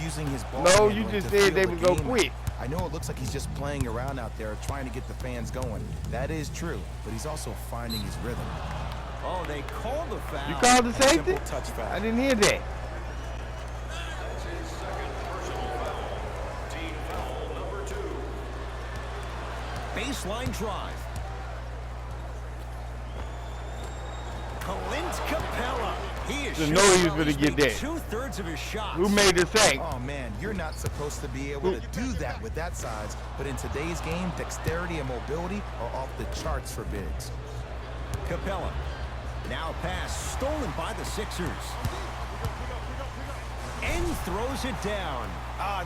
using his ball. No, you just said they would go quick. I know it looks like he's just playing around out there, trying to get the fans going. That is true, but he's also finding his rhythm. Oh, they called the foul. You called the safety? Simple touch foul. I didn't hear that. That's his second personal foul. Team foul number 2. Baseline drive. Clint Capella. He is Just know he was gonna get that. 2/3 of his shots. Who made the save? Oh man, you're not supposed to be able to do that with that size, but in today's game, dexterity and mobility are off the charts for bigs. Capella. Now pass stolen by the Sixers. And throws it down.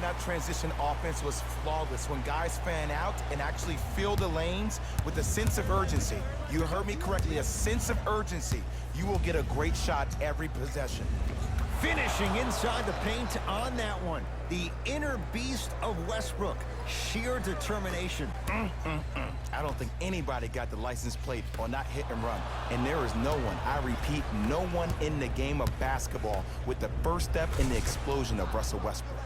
That transition offense was flawless when guys fan out and actually fill the lanes with a sense of urgency. You heard me correctly, a sense of urgency. You will get a great shot every possession. Finishing inside the paint on that one. The inner beast of Westbrook. Sheer determination. I don't think anybody got the license plate on that hit and run. And there is no one, I repeat, no one in the game of basketball with the first step in the explosion of Russell Westbrook.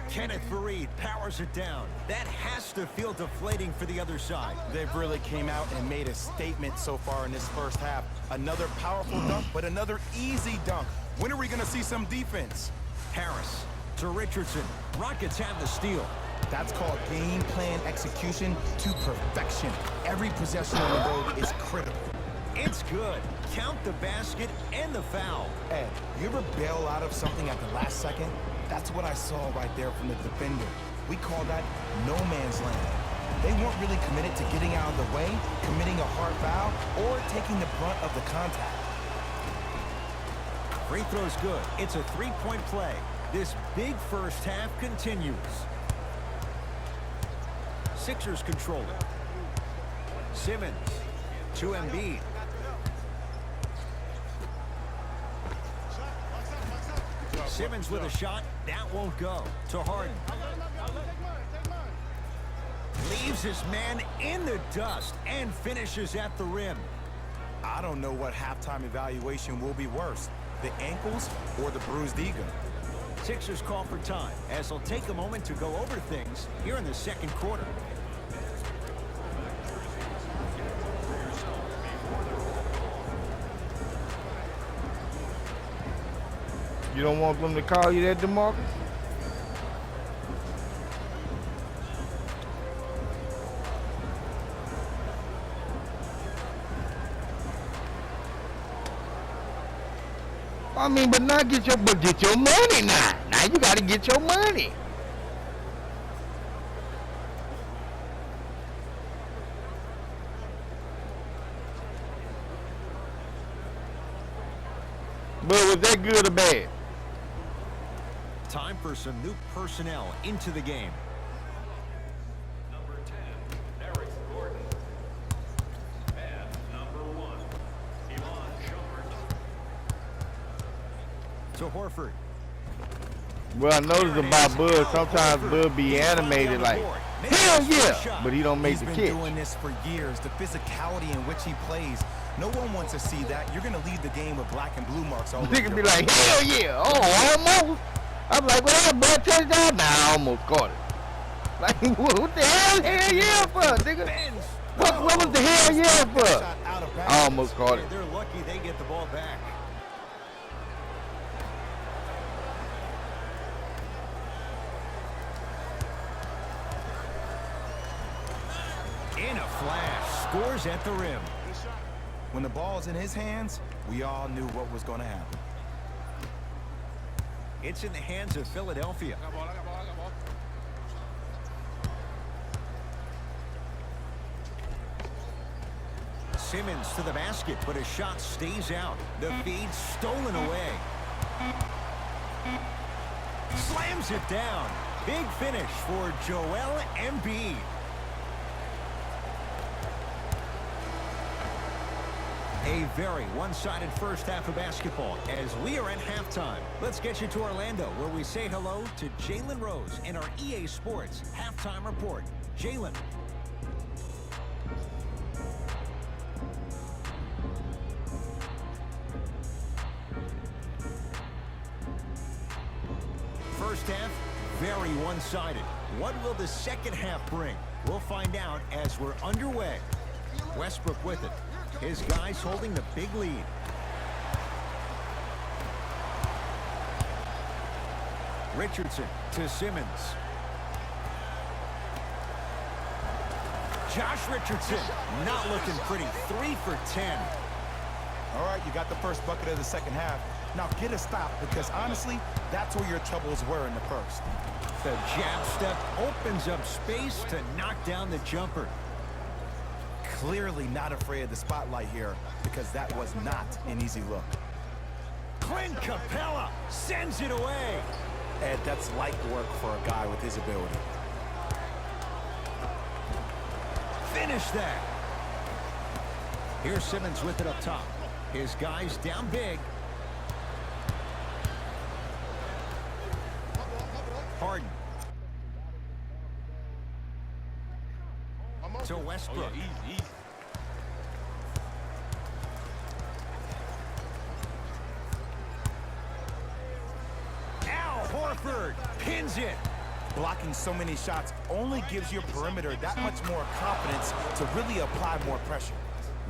Kenneth Faried powers it down. That has to feel deflating for the other side. They've really came out and made a statement so far in this first half. Another powerful dunk, but another easy dunk. When are we going to see some defense? Harris to Richardson. Rockets have the steal. That's called game plan execution to perfection. Every possession on the road is critical. It's good. Count the basket and the foul. Ed, you ever bail out of something at the last second? That's what I saw right there from the defender. We call that no man's land. They weren't really committed to getting out of the way, committing a hard foul, or taking the brunt of the contact. Free throw's good. It's a three-point play. This big first half continues. Sixers control it. Simmons to Embiid. Simmons with a shot. That won't go. To Harden. Leaves his man in the dust and finishes at the rim. I don't know what halftime evaluation will be worse, the ankles or the bruised ego. Sixers call for time as they'll take a moment to go over things here in the second quarter. You don't want them to call you that, DeMarcus? I mean, but now get your money now. Now you gotta get your money. But was that good or bad? Time for some new personnel into the game. Number 10, Eric Gordon. And number 1, Iman Shumpert. To Horford. Well, I noticed about Bud, sometimes Bud be animated like, hell yeah, but he don't make He's the been catch. doing this for years, the physicality in which he plays. No one wants to see that. You're going to leave the game with black and blue marks all over Nigga your be body. like, hell yeah, oh, almost. I'm like, well, that boy touchdown. Nah, I almost caught it. Like, what the hell yeah for, nigga? Benz. What was the hell yeah for? Shot out of bounds. I almost caught it. They're lucky they get the ball back. In a flash, scores at the rim. When the ball's in his hands, we all knew what was going to happen. It's in the hands of Philadelphia. Simmons to the basket, but his shot stays out. The feed stolen away. Slams it down. Big finish for Joel Embiid. A very one-sided first half of basketball as we are at halftime. Let's get you to Orlando where we say hello to Jalen Rose in our EA Sports Halftime Report. Jalen. First half, very one-sided. What will the second half bring? We'll find out as we're underway. Westbrook with it. His guys holding the big lead. Richardson to Simmons. Josh Richardson not looking pretty. 3 for 10. All right, you got the first bucket of the second half. Now get a stop, because honestly, that's where your troubles were in the first. The jab step opens up space to knock down the jumper. Clearly not afraid of the spotlight here, because that was not an easy look. Clint Capella sends it away. Ed, that's light work for a guy with his ability. Finish that. Here's Simmons with it up top. His guys down big. Harden. To Westbrook. Al Horford pins it. Blocking so many shots only gives your perimeter that much more confidence to really apply more pressure.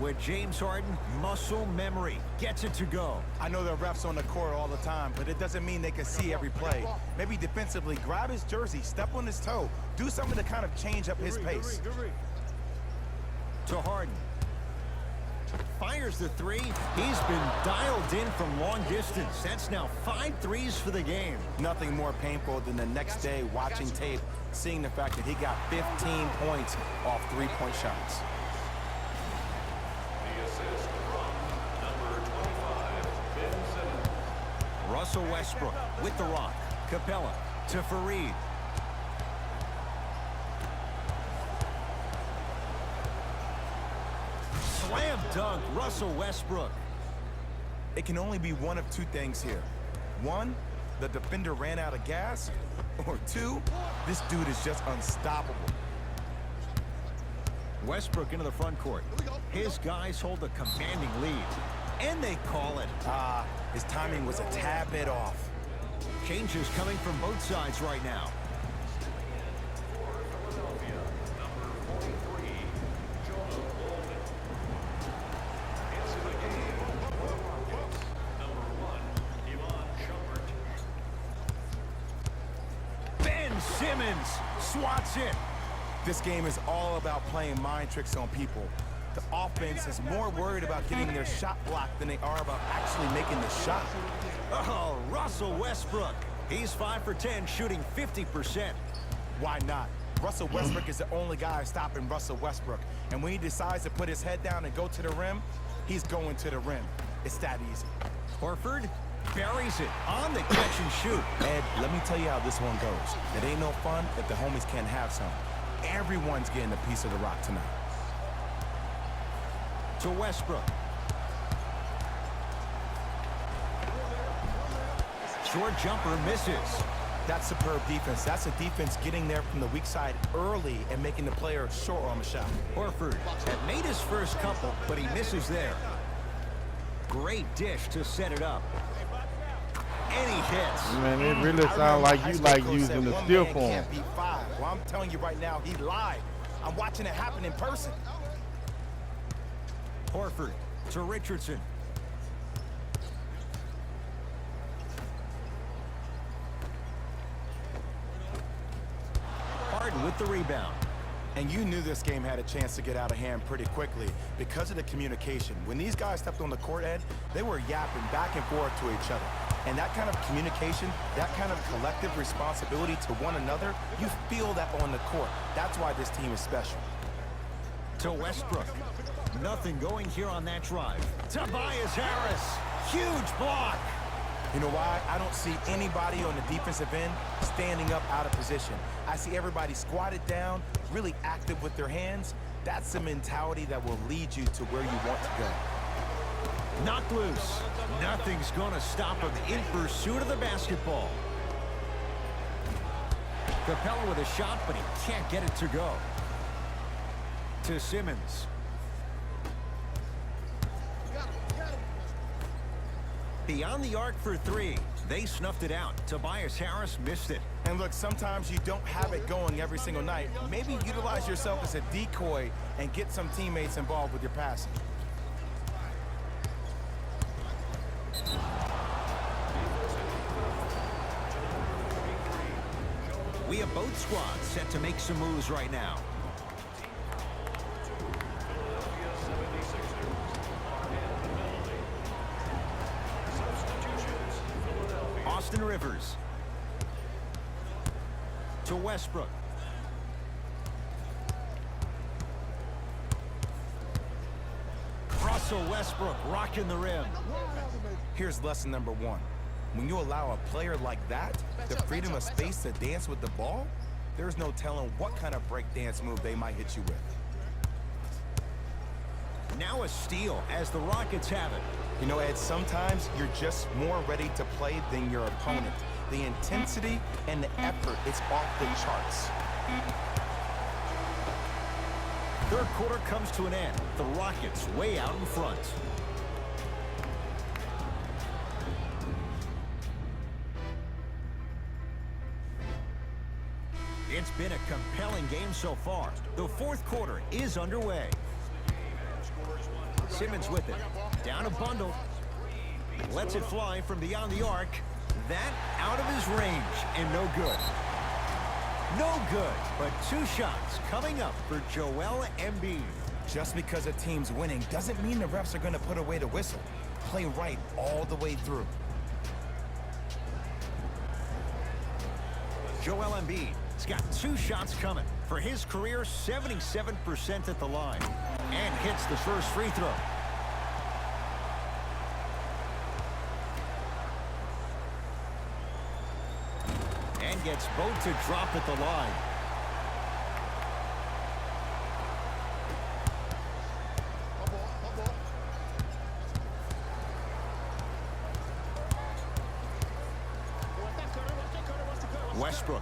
With James Harden, muscle memory gets it to go. I know there are refs on the court all the time, but it doesn't mean they can see every play. Maybe defensively, grab his jersey, step on his toe, do something to kind of change up his pace. To Harden. Fires the three. He's been dialed in from long distance. That's now 5 threes for the game. Nothing more painful than the next day watching tape, seeing the fact that he got 15 points off three-point shots. The assist from number 25, Ben Simmons. Russell Westbrook with the rock. Capella to Fareed. Slam dunk, Russell Westbrook. It can only be one of two things here. One, the defender ran out of gas. Or two, this dude is just unstoppable. Westbrook into the front court. His guys hold a commanding lead. And they call it. His timing was a tad bit off. Changes coming from both sides right now. Philadelphia, number 43, Joel Bolden. Into the game, for Rockets, number 1, Iman Shumpert. Ben Simmons swats it. This game is all about playing mind tricks on people. The offense is more worried about getting their shot blocked than they are about actually making the shot. Oh, Russell Westbrook. He's 5 for 10, shooting 50%. Why not? Russell Westbrook is the only guy stopping Russell Westbrook. And when he decides to put his head down and go to the rim, he's going to the rim. It's that easy. Horford buries it on the catch and shoot. Ed, let me tell you how this one goes. It ain't no fun if the homies can't have some. Everyone's getting a piece of the rock tonight. To Westbrook. Short jumper misses. That's superb defense. That's a defense getting there from the weak side early and making the player short on the shot. Horford had made his first couple, but he misses there. Great dish to set it up. And he hits. Man, it really sounds like you like using the still form. Can't beat 5. Well, I'm telling you right now, he lied. I'm watching it happen in person. Horford to Richardson. Harden with the rebound. And you knew this game had a chance to get out of hand pretty quickly because of the communication. When these guys stepped on the court, Ed, they were yapping back and forth to each other. And that kind of communication, that kind of collective responsibility to one another, you feel that on the court. That's why this team is special. To Westbrook. Nothing going here on that drive. Tobias Harris. Huge block. You know why? I don't see anybody on the defensive end standing up out of position. I see everybody squatted down, really active with their hands. That's the mentality that will lead you to where you want to go. Knocked loose. Nothing's going to stop him in pursuit of the basketball. Capella with a shot, but he can't get it to go. To Simmons. Beyond the arc for 3. They snuffed it out. Tobias Harris missed it. And look, sometimes you don't have it going every single night. Maybe utilize yourself as a decoy and get some teammates involved with your passing. We have both squads set to make some moves right now. Philadelphia 76ers are in the building. Substitutions. Philadelphia. Austin Rivers to Westbrook. Russell Westbrook rocking the rim. Here's lesson number one. When you allow a player like that the freedom of space to dance with the ball, there's no telling what kind of break dance move they might hit you with. Now a steal as the Rockets have it. You know, Ed, sometimes you're just more ready to play than your opponent. The intensity and the effort is off the charts. Third quarter comes to an end. The Rockets way out in front. It's been a compelling game so far. The fourth quarter is underway. Simmons with it. Down a bundle. Lets it fly from beyond the arc. That out of his range and no good. No good, but 2 shots coming up for Joel Embiid. Just because a team's winning doesn't mean the refs are going to put away the whistle. Play right all the way through. Joel Embiid has got 2 shots coming. For his career, 77% at the line. And hits the first free throw. And gets both to drop at the line. Westbrook.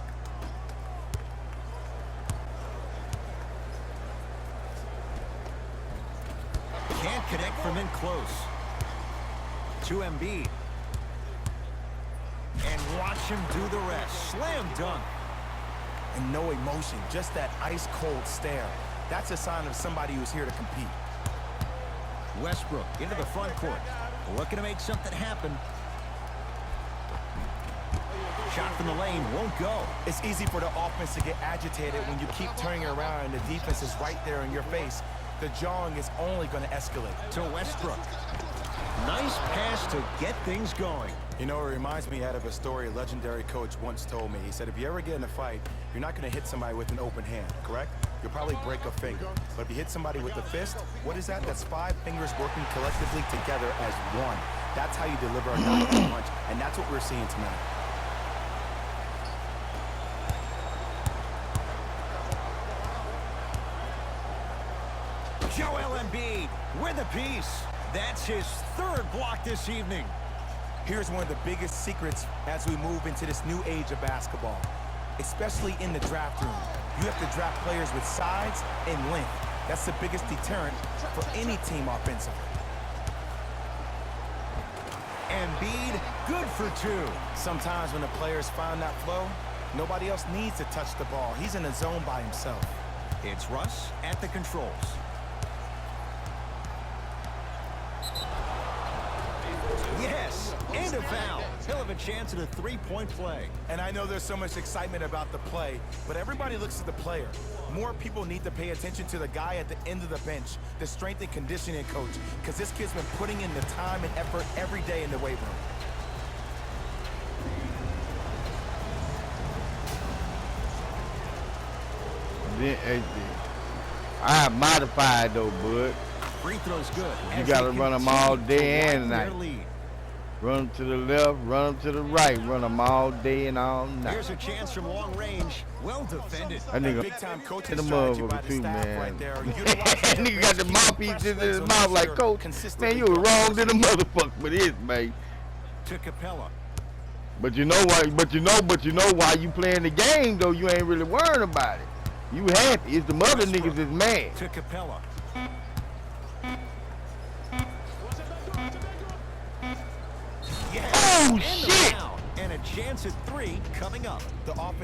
Can't connect from in close. To Embiid. And watch him do the rest. Slam dunk. And no emotion, just that ice-cold stare. That's a sign of somebody who's here to compete. Westbrook into the front court. Looking to make something happen. Shot from the lane won't go. It's easy for the offense to get agitated when you keep turning around and the defense is right there in your face. The jawing is only going to escalate. To Westbrook. Nice pass to get things going. You know, it reminds me of a story a legendary coach once told me. He said, if you ever get in a fight, you're not going to hit somebody with an open hand, correct? You'll probably break a finger. But if you hit somebody with a fist, what is that? That's 5 fingers working collectively together as one. That's how you deliver a knockout punch, and that's what we're seeing tonight. Joel Embiid with a piece. That's his 3rd block this evening. Here's one of the biggest secrets as we move into this new age of basketball, especially in the draft room. You have to draft players with size and length. That's the biggest deterrent for any team offensively. Embiid, good for 2. Sometimes when the players find that flow, nobody else needs to touch the ball. He's in a zone by himself. It's Russ at the controls. Yes, and a foul. He'll have a chance at a 3-point play. And I know there's so much excitement about the play, but everybody looks at the player. More people need to pay attention to the guy at the end of the bench, the strength and conditioning coach, because this kid's been putting in the time and effort every day in the weight room. I modified though, bud. Free throw's good. You as gotta they run them all continue day to and widen their night. lead. Run them to the left, run them to the right, run them all day and all night. Here's a chance from long range. Well defended. That nigga Big-time to coaching the strategy by motherfucker the too, staff man. right there. That nigga got the mouthpiece in his mouth like, coach, man, you was wrong to the motherfucker for this, man. To Capella. But you know why? But you know why you playing the game though? You ain't really worrying about it. You happy? It's the mother niggas is mad. To Capella. Yes. Oh And the shit! foul. And a A chance at 3 coming up. The offense